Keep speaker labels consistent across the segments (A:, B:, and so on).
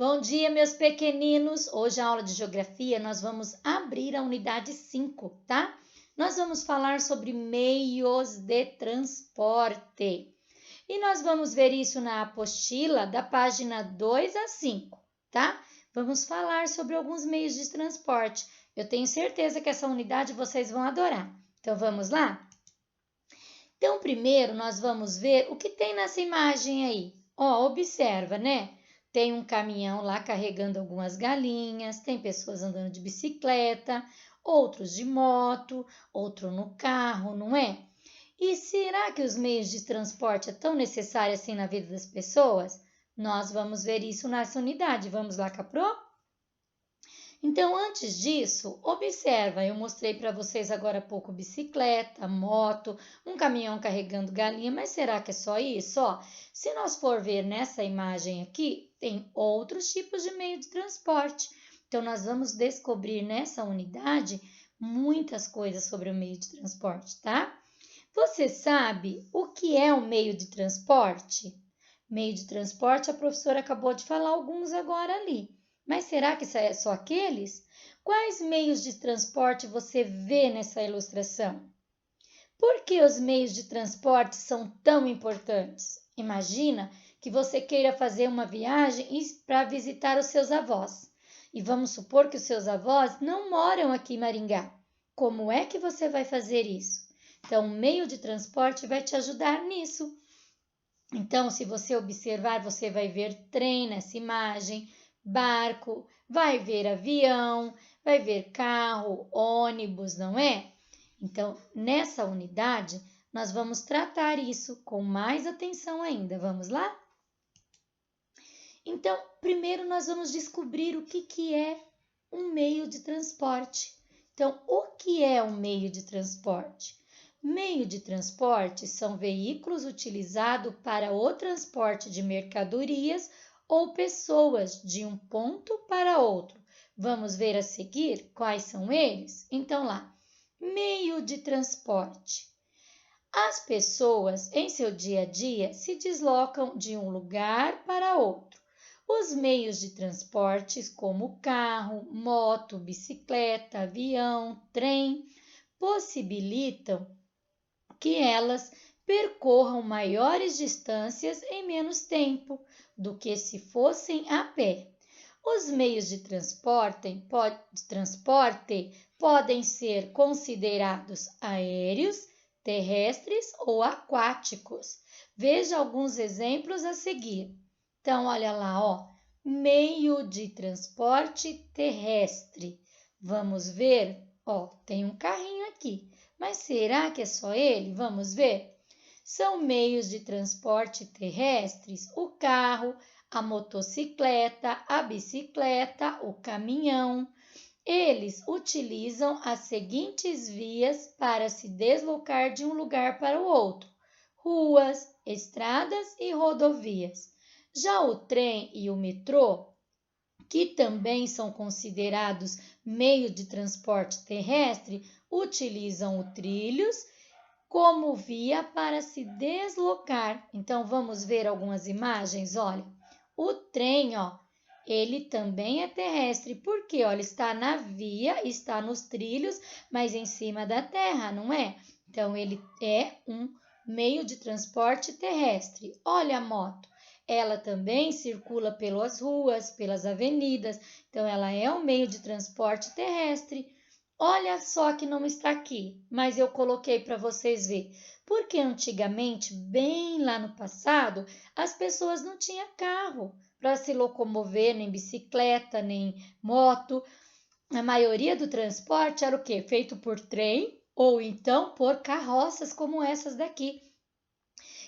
A: Bom dia, meus pequeninos! Hoje, a aula de Geografia, nós vamos abrir a unidade 5, tá? Nós vamos falar sobre meios de transporte. E nós vamos ver isso na apostila da página 2 a 5, tá? Vamos falar sobre alguns meios de transporte. Eu tenho certeza que essa unidade vocês vão adorar. Então, vamos lá? Então, primeiro, nós vamos ver o que tem nessa imagem aí. Ó, observa, né? Tem um caminhão lá carregando algumas galinhas, tem pessoas andando de bicicleta, outros de moto, outro no carro, não é? E será que os meios de transporte é tão necessário assim na vida das pessoas? Nós vamos ver isso nessa unidade. Vamos lá, Caprô? Então, antes disso, observa, eu mostrei para vocês agora há pouco bicicleta, moto, um caminhão carregando galinha, mas será que é só isso? Ó, se nós for ver nessa imagem aqui, tem outros tipos de meio de transporte. Então, nós vamos descobrir nessa unidade muitas coisas sobre o meio de transporte, tá? Você sabe o que é um meio de transporte? Meio de transporte, a professora acabou de falar alguns agora ali. Mas será que é só aqueles? Quais meios de transporte você vê nessa ilustração? Por que os meios de transporte são tão importantes? Imagina que você queira fazer uma viagem para visitar os seus avós. E vamos supor que os seus avós não moram aqui em Maringá. Como é que você vai fazer isso? Então, o meio de transporte vai te ajudar nisso. Então, se você observar, você vai ver trem nessa imagem, barco, vai ver avião, vai ver carro, ônibus, não é? Então, nessa unidade, nós vamos tratar isso com mais atenção ainda. Vamos lá? Então, primeiro nós vamos descobrir o que é um meio de transporte. Então, o que é um meio de transporte? Meio de transporte são veículos utilizados para o transporte de mercadorias ou pessoas de um ponto para outro. Vamos ver a seguir quais são eles? Então, lá, meio de transporte. As pessoas, em seu dia a dia, se deslocam de um lugar para outro. Os meios de transportes, como carro, moto, bicicleta, avião, trem, possibilitam que elas percorram maiores distâncias em menos tempo do que se fossem a pé. Os meios de transporte podem ser considerados aéreos, terrestres ou aquáticos. Veja alguns exemplos a seguir. Então, olha lá, ó, meio de transporte terrestre. Vamos ver, ó, tem um carrinho aqui. Mas será que é só ele? Vamos ver? São meios de transporte terrestres o carro, a motocicleta, a bicicleta, o caminhão. Eles utilizam as seguintes vias para se deslocar de um lugar para o outro: ruas, estradas e rodovias. Já o trem e o metrô, que também são considerados meio de transporte terrestre, utilizam os trilhos como via para se deslocar. Então, vamos ver algumas imagens. Olha, o trem, ó, ele também é terrestre, porque, olha, está na via, está nos trilhos, mas em cima da terra, não é? Então, ele é um meio de transporte terrestre. Olha a moto. Ela também circula pelas ruas, pelas avenidas, então ela é um meio de transporte terrestre. Olha só que não está aqui, mas eu coloquei para vocês verem. Porque antigamente, bem lá no passado, as pessoas não tinham carro para se locomover, nem bicicleta, nem moto. A maioria do transporte era o quê? Feito por trem ou então por carroças como essas daqui.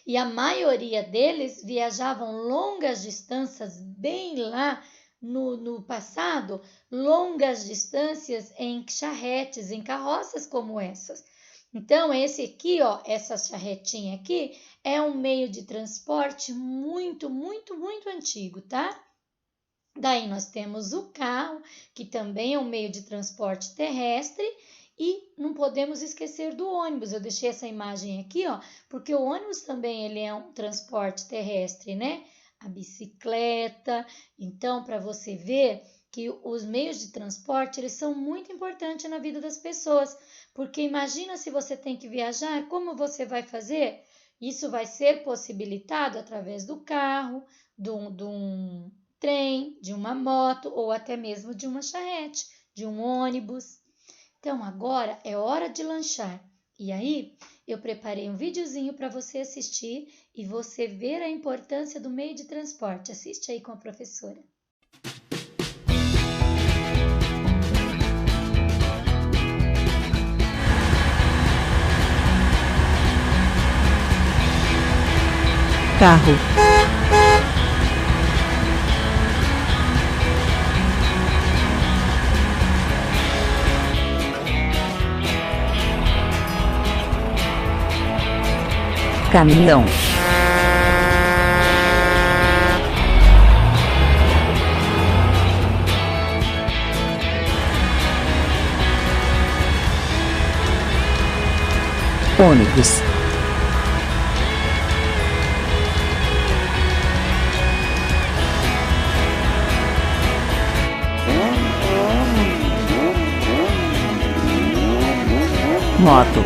A: E a maioria deles viajavam longas distâncias bem lá no passado, longas distâncias em charretes, em carroças como essas. Então, esse aqui, ó, essa charretinha aqui, é um meio de transporte muito, muito, muito antigo, tá? Daí nós temos o carro, que também é um meio de transporte terrestre, e não podemos esquecer do ônibus. Eu deixei essa imagem aqui, ó, porque o ônibus também ele é um transporte terrestre, né? a bicicleta. Então, para você ver que os meios de transporte, eles são muito importantes na vida das pessoas, porque imagina se você tem que viajar, como você vai fazer? Isso vai ser possibilitado através do carro, de um trem, de uma moto ou até mesmo de uma charrete, de um ônibus. Então, agora é hora de lanchar. E aí, eu preparei um videozinho para você assistir e você ver a importância do meio de transporte. Assiste aí com a professora.
B: Carro. Caminhão. Ônibus. Moto.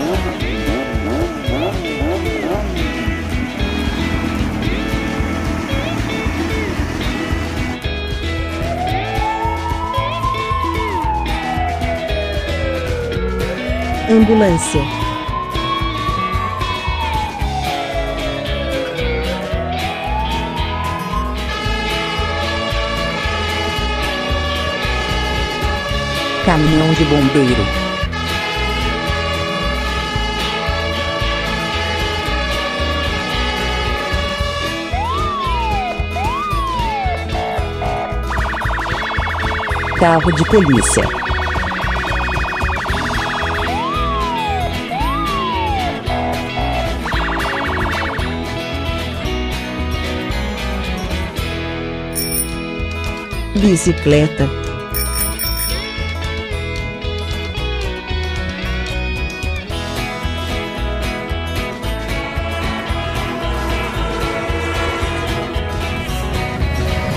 B: Ambulância. Caminhão de bombeiro. Carro de polícia. Bicicleta.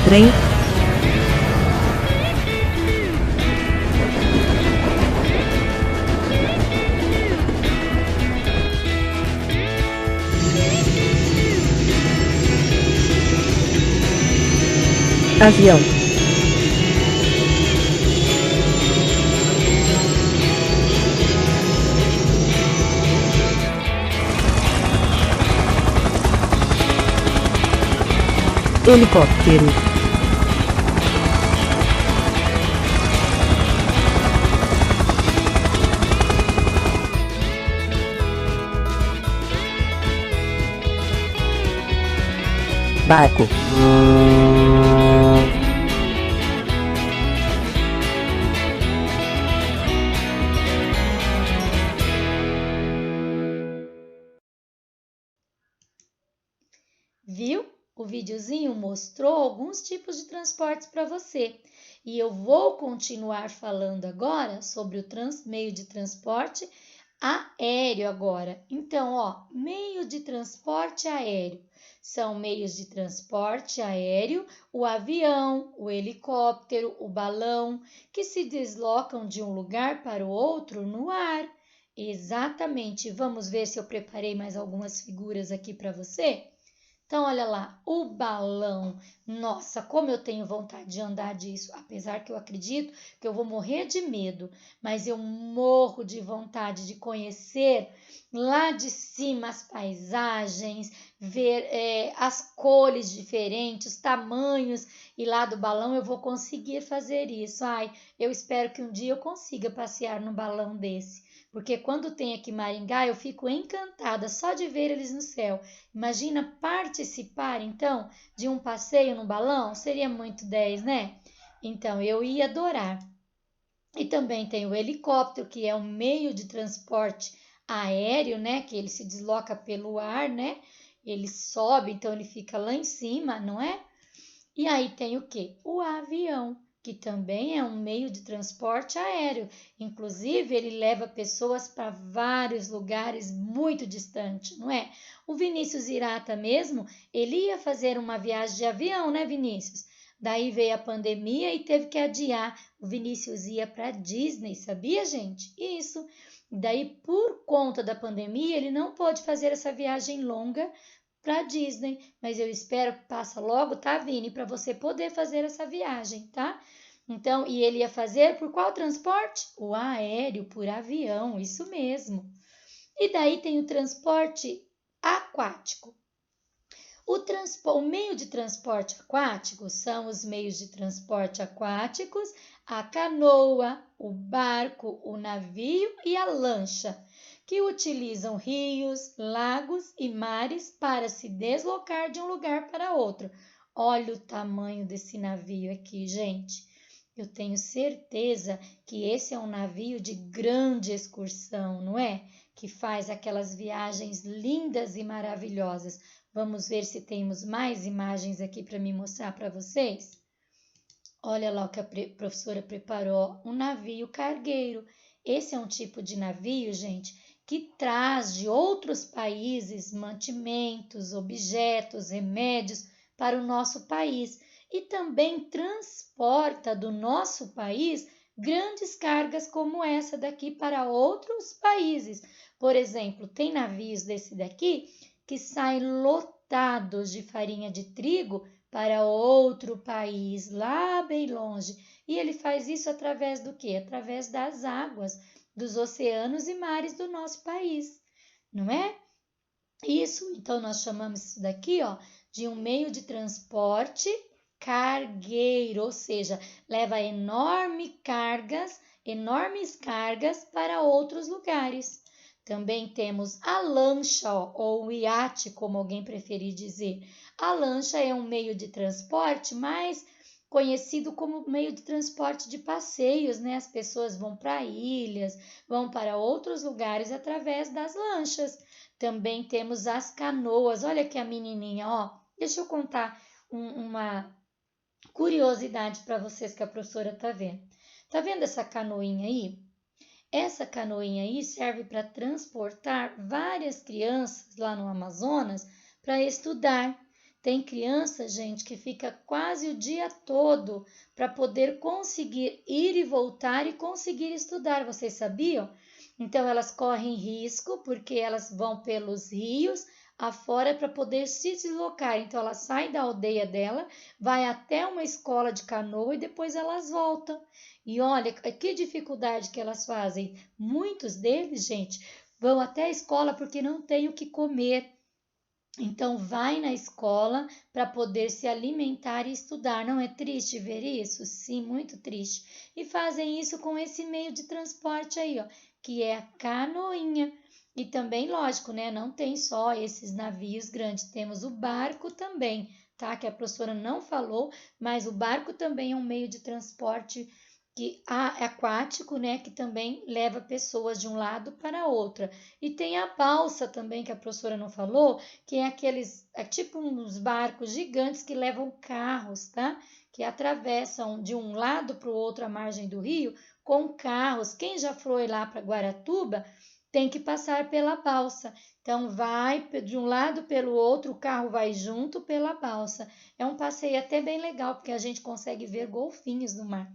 B: Trem. Avião. Helicóptero. Barco.
A: Viu? O videozinho mostrou alguns tipos de transportes para você. E eu vou continuar falando agora sobre o meio de transporte aéreo agora. Então, meio de transporte aéreo. São meios de transporte aéreo, o avião, o helicóptero, o balão, que se deslocam de um lugar para o outro no ar. Exatamente. Vamos ver se eu preparei mais algumas figuras aqui para você? Então, olha lá, o balão. Nossa, como eu tenho vontade de andar disso, apesar que eu acredito que eu vou morrer de medo, mas eu morro de vontade de conhecer lá de cima as paisagens, ver as cores diferentes, os tamanhos, e lá do balão eu vou conseguir fazer isso. Ai, eu espero que um dia eu consiga passear num balão desse. Porque quando tem aqui em Maringá, eu fico encantada só de ver eles no céu. Imagina participar, então, de um passeio no balão? Seria muito 10, né? Então, eu ia adorar. E também tem o helicóptero, que é um meio de transporte aéreo, né? Que ele se desloca pelo ar, né? Ele sobe, então ele fica lá em cima, não é? E aí tem o quê? O avião. que também é um meio de transporte aéreo. Inclusive, ele leva pessoas para vários lugares muito distantes, não é? O Vinícius Irata mesmo, ele ia fazer uma viagem de avião, né, Vinícius? Daí veio a pandemia e teve que adiar. O Vinícius ia para Disney, sabia, gente? Isso. Daí, por conta da pandemia, ele não pôde fazer essa viagem longa para Disney, mas eu espero que passe logo, tá, Vini, para você poder fazer essa viagem, tá? Então, e ele ia fazer por qual transporte? O aéreo, por avião, isso mesmo. E daí tem o transporte aquático. O meio de transporte aquático são os meios de transporte aquáticos, a canoa, o barco, o navio e a lancha, que utilizam rios, lagos e mares para se deslocar de um lugar para outro. Olha o tamanho desse navio aqui, gente. Eu tenho certeza que esse é um navio de grande excursão, não é? Que faz aquelas viagens lindas e maravilhosas. Vamos ver se temos mais imagens aqui para me mostrar para vocês. Olha lá o que a professora preparou, um navio cargueiro. Esse é um tipo de navio, gente, que traz de outros países mantimentos, objetos, remédios para o nosso país e também transporta do nosso país grandes cargas como essa daqui para outros países. Por exemplo, tem navios desse daqui que saem lotados de farinha de trigo para outro país, lá bem longe. E ele faz isso através do quê? Através das águas, dos oceanos e mares do nosso país, não é? Isso, então nós chamamos isso daqui, ó, de um meio de transporte cargueiro, ou seja, leva enormes cargas para outros lugares. Também temos a lancha, ó, ou o iate, como alguém preferir dizer. A lancha é um meio de transporte mais conhecido como meio de transporte de passeios, né? As pessoas vão para ilhas, vão para outros lugares através das lanchas. Também temos as canoas. Olha aqui a menininha, ó. Deixa eu contar uma curiosidade para vocês que a professora tá vendo. Tá vendo essa canoinha aí? Essa canoinha aí serve para transportar várias crianças lá no Amazonas para estudar. Tem criança, gente, que fica quase o dia todo para poder conseguir ir e voltar e conseguir estudar. Vocês sabiam? Então, elas correm risco porque elas vão pelos rios afora para poder se deslocar. Então, ela sai da aldeia dela, vai até uma escola de canoa e depois elas voltam. E olha que dificuldade que elas fazem. Muitos deles, gente, vão até a escola porque não tem o que comer. Então, vai na escola para poder se alimentar e estudar. Não é triste ver isso? Sim, muito triste. E fazem isso com esse meio de transporte aí, ó, que é a canoinha. E também, lógico, né? Não tem só esses navios grandes, temos o barco também, tá? Que a professora não falou, mas o barco também é um meio de transporte aquático, né, que também leva pessoas de um lado para outra. E tem a balsa também, que a professora não falou, que é tipo uns barcos gigantes que levam carros, tá? Que atravessam de um lado para o outro a margem do rio com carros. Quem já foi lá para Guaratuba tem que passar pela balsa. Então, vai de um lado pelo outro, o carro vai junto pela balsa. É um passeio até bem legal, porque a gente consegue ver golfinhos no mar.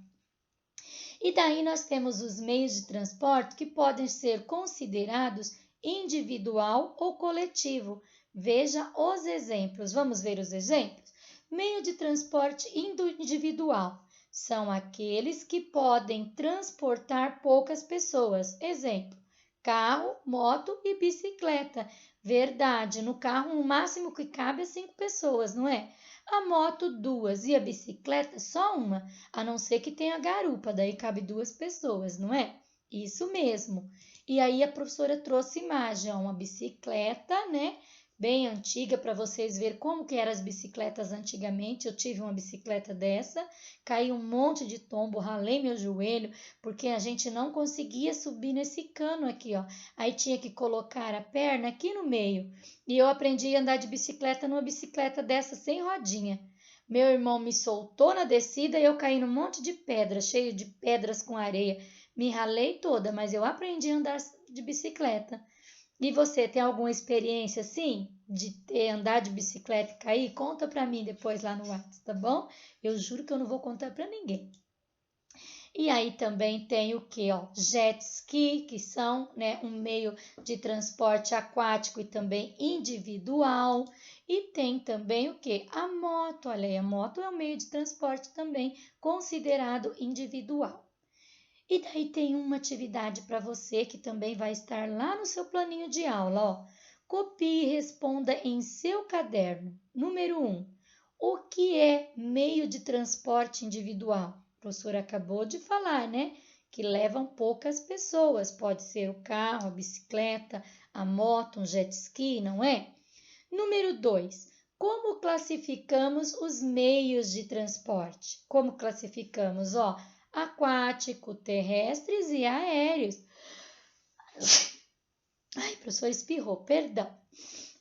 A: E daí nós temos os meios de transporte que podem ser considerados individual ou coletivo. Veja os exemplos. Vamos ver os exemplos? Meio de transporte individual são aqueles que podem transportar poucas pessoas. Exemplo: carro, moto e bicicleta. Verdade, no carro o máximo que cabe é 5 pessoas, não é? A moto, 2 e a bicicleta, só uma, a não ser que tenha garupa, daí cabe 2 pessoas, não é? Isso mesmo. E aí a professora trouxe imagem, ó, uma bicicleta, né? Bem antiga, para vocês verem como que eram as bicicletas antigamente. Eu tive uma bicicleta dessa, caí um monte de tombo, ralei meu joelho, porque a gente não conseguia subir nesse cano aqui, ó. Aí tinha que colocar a perna aqui no meio. E eu aprendi a andar de bicicleta numa bicicleta dessa sem rodinha. Meu irmão me soltou na descida e eu caí num monte de pedra, cheio de pedras com areia. Me ralei toda, mas eu aprendi a andar de bicicleta. E você tem alguma experiência assim de andar de bicicleta e cair? Conta para mim depois lá no WhatsApp, tá bom? Eu juro que eu não vou contar para ninguém. E aí também tem o que, ó, jet ski, que são, né, um meio de transporte aquático e também individual. E tem também o que? A moto. Olha aí, a moto é um meio de transporte também considerado individual. E daí tem uma atividade para você que também vai estar lá no seu planinho de aula, ó. Copie e responda em seu caderno. Número 1. O que é meio de transporte individual? O professor acabou de falar, né? Que levam poucas pessoas. Pode ser o carro, a bicicleta, a moto, um jet ski, não é? Número 2. Como classificamos os meios de transporte? Como classificamos? Ó, aquático, terrestres e aéreos. Ai, professor espirrou, perdão.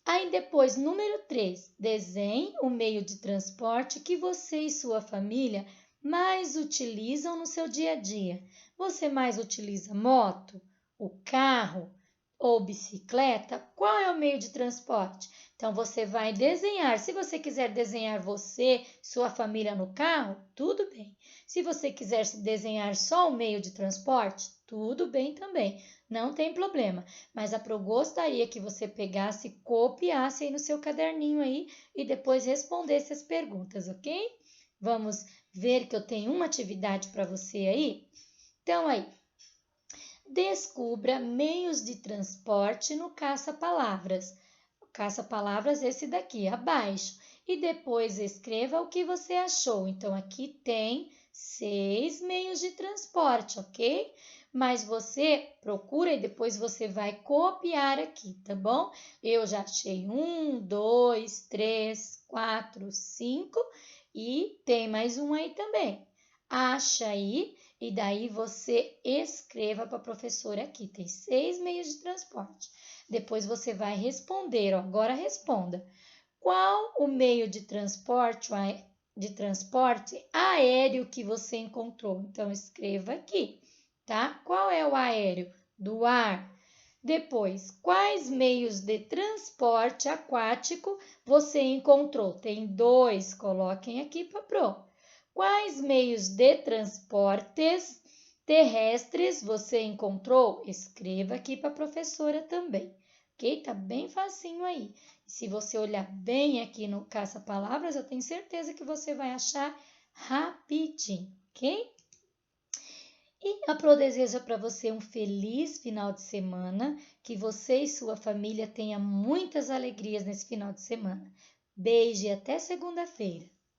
A: Aí depois, número 3, desenhe o meio de transporte que você e sua família mais utilizam no seu dia a dia. Você mais utiliza moto, o carro ou bicicleta? Qual é o meio de transporte? Então você vai desenhar. Se você quiser desenhar você, sua família no carro, tudo bem. Se você quiser desenhar só o meio de transporte, tudo bem também. Não tem problema, mas a Pro gostaria que você pegasse e copiasse aí no seu caderninho aí e depois respondesse as perguntas, ok? Vamos ver que eu tenho uma atividade para você aí? Então aí, descubra meios de transporte no caça-palavras. Caça-palavras esse daqui, abaixo. E depois escreva o que você achou. Então aqui tem 6 meios de transporte, ok? Mas você procura e depois você vai copiar aqui, tá bom? Eu já achei 1, 2, 3, 4, 5 e tem mais um aí também. Acha aí e daí você escreva para a professora aqui. Tem 6 meios de transporte. Depois você vai responder, ó, agora responda. Qual o meio de transporte aéreo que você encontrou? Então escreva aqui, tá? Qual é o aéreo? Do ar. Depois, quais meios de transporte aquático você encontrou? Tem 2, coloquem aqui para Pro. Quais meios de transportes terrestres você encontrou? Escreva aqui para a professora também, ok? Tá bem facinho aí. Se você olhar bem aqui no caça-palavras, eu tenho certeza que você vai achar rapidinho, ok? E a Pro deseja para você um feliz final de semana, que você e sua família tenham muitas alegrias nesse final de semana. Beijo e até segunda-feira.